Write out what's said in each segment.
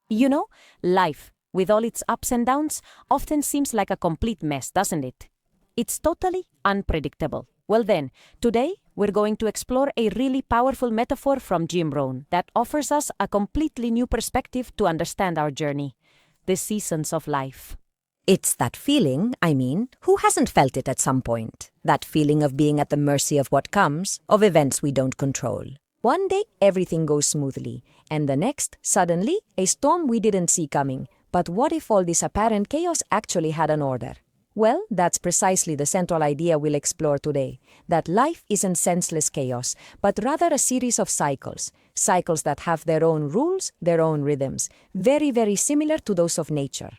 You know, life, with all its ups and downs, often seems like a complete mess, doesn't it? It's totally unpredictable. Well then, today we're going to explore a really powerful metaphor from Jim Rohn that offers us a completely new perspective to understand our journey, the seasons of life. It's that feeling, who hasn't felt it at some point? That feeling of being at the mercy of what comes, of events we don't control. One day, everything goes smoothly, and the next, suddenly, a storm we didn't see coming. But what if all this apparent chaos actually had an order? Well, that's precisely the central idea we'll explore today, that life isn't senseless chaos, but rather a series of cycles. Cycles that have their own rules, their own rhythms, very, very similar to those of nature.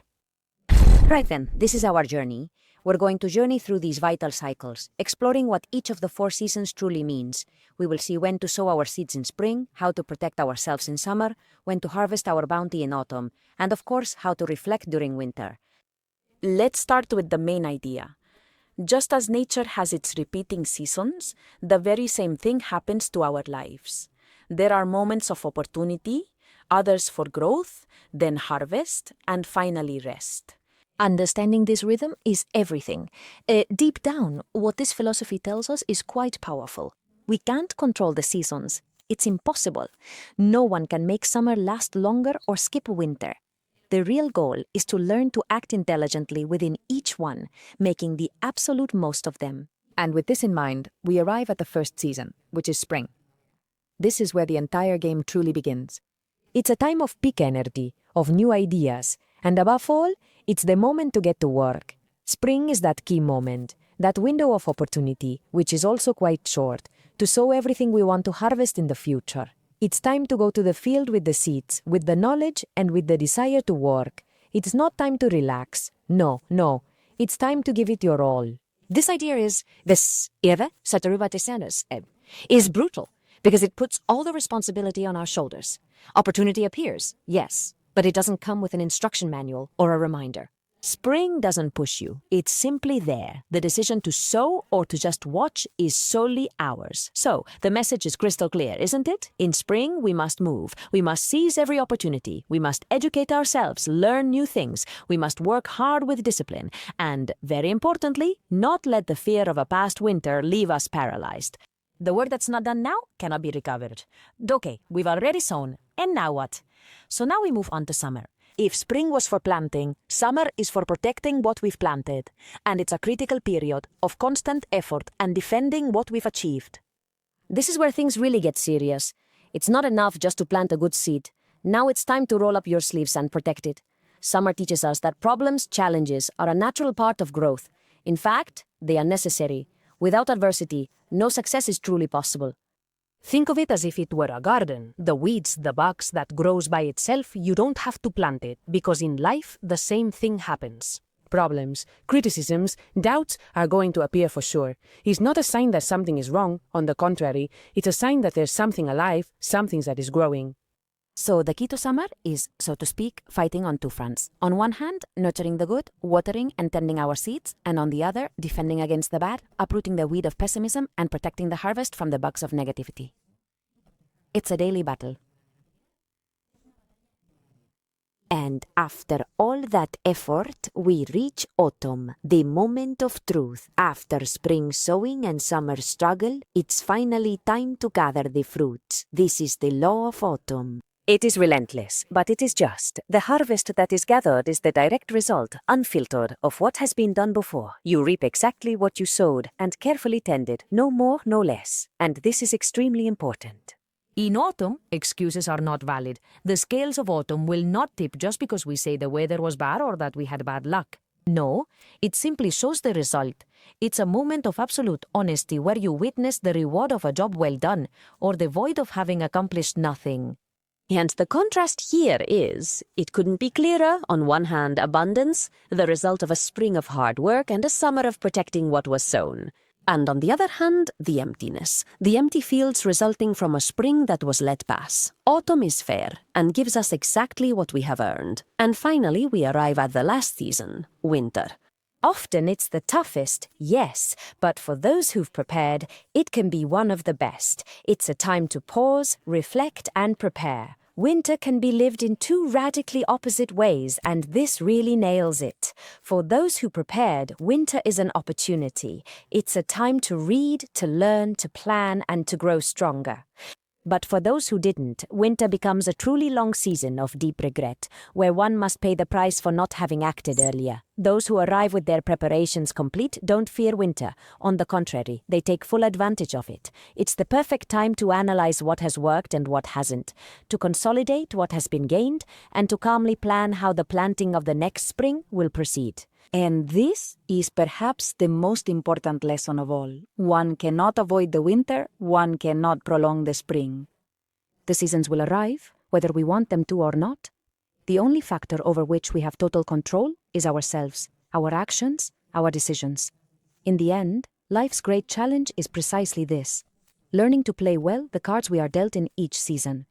Right then, this is our journey. We're going to journey through these vital cycles, exploring what each of the 4 seasons truly means. We will see when to sow our seeds in spring, how to protect ourselves in summer, when to harvest our bounty in autumn, and of course, how to reflect during winter. Let's start with the main idea. Just as nature has its repeating seasons, the very same thing happens to our lives. There are moments of opportunity, others for growth, then harvest, and finally rest. Understanding this rhythm is everything. Deep down, what this philosophy tells us is quite powerful. We can't control the seasons. It's impossible. No one can make summer last longer or skip winter. The real goal is to learn to act intelligently within each one, making the absolute most of them. And with this in mind, we arrive at the first season, which is spring. This is where the entire game truly begins. It's a time of peak energy, of new ideas, and above all, it's the moment to get to work. Spring is that key moment, that window of opportunity, which is also quite short, to sow everything we want to harvest in the future. It's time to go to the field with the seeds, with the knowledge and with the desire to work. It's not time to relax. No. It's time to give it your all. This idea is brutal because it puts all the responsibility on our shoulders. Opportunity appears, yes, but it doesn't come with an instruction manual or a reminder. Spring doesn't push you. It's simply there. The decision to sow or to just watch is solely ours. So, the message is crystal clear, isn't it? In spring, we must move. We must seize every opportunity. We must educate ourselves, learn new things. We must work hard with discipline. And, very importantly, not let the fear of a past winter leave us paralyzed. The work that's not done now cannot be recovered. Okay, we've already sown. And now what? So now we move on to summer. If spring was for planting, summer is for protecting what we've planted. And it's a critical period of constant effort and defending what we've achieved. This is where things really get serious. It's not enough just to plant a good seed. Now it's time to roll up your sleeves and protect it. Summer teaches us that problems, challenges are a natural part of growth. In fact, they are necessary. Without adversity, no success is truly possible. Think of it as if it were a garden. The weeds, the bugs that grows by itself, you don't have to plant it, because in life, the same thing happens. Problems, criticisms, doubts are going to appear for sure. It's not a sign that something is wrong. On the contrary, it's a sign that there's something alive, something that is growing. So the key to summer is, so to speak, fighting on 2 fronts. On one hand, nurturing the good, watering and tending our seeds, and on the other, defending against the bad, uprooting the weed of pessimism and protecting the harvest from the bugs of negativity. It's a daily battle. And after all that effort, we reach autumn, the moment of truth. After spring sowing and summer struggle, it's finally time to gather the fruits. This is the law of autumn. It is relentless, but it is just. The harvest that is gathered is the direct result, unfiltered, of what has been done before. You reap exactly what you sowed and carefully tended, no more, no less. And this is extremely important. In autumn, excuses are not valid. The scales of autumn will not tip just because we say the weather was bad or that we had bad luck. No, it simply shows the result. It's a moment of absolute honesty where you witness the reward of a job well done or the void of having accomplished nothing. And the contrast here is, it couldn't be clearer. On one hand, abundance, the result of a spring of hard work and a summer of protecting what was sown. And on the other hand, the emptiness, the empty fields resulting from a spring that was let pass. Autumn is fair and gives us exactly what we have earned. And finally, we arrive at the last season, winter. Often it's the toughest, yes, but for those who've prepared, it can be one of the best. It's a time to pause, reflect, and prepare. Winter can be lived in two radically opposite ways, and this really nails it. For those who prepared, winter is an opportunity. It's a time to read, to learn, to plan, and to grow stronger. But for those who didn't, winter becomes a truly long season of deep regret, where one must pay the price for not having acted earlier. Those who arrive with their preparations complete don't fear winter. On the contrary, they take full advantage of it. It's the perfect time to analyze what has worked and what hasn't, to consolidate what has been gained, and to calmly plan how the planting of the next spring will proceed. And this is perhaps the most important lesson of all. One cannot avoid the winter, one cannot prolong the spring. The seasons will arrive, whether we want them to or not. The only factor over which we have total control is ourselves, our actions, our decisions. In the end, life's great challenge is precisely this: learning to play well the cards we are dealt in each season.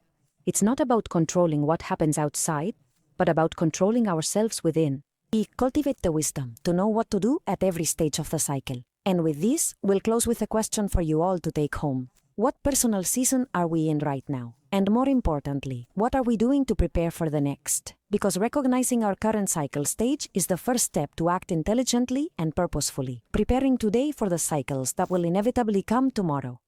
It's not about controlling what happens outside, but about controlling ourselves within. We cultivate the wisdom to know what to do at every stage of the cycle. And with this, we'll close with a question for you all to take home. What personal season are we in right now? And more importantly, what are we doing to prepare for the next? Because recognizing our current cycle stage is the first step to act intelligently and purposefully, preparing today for the cycles that will inevitably come tomorrow.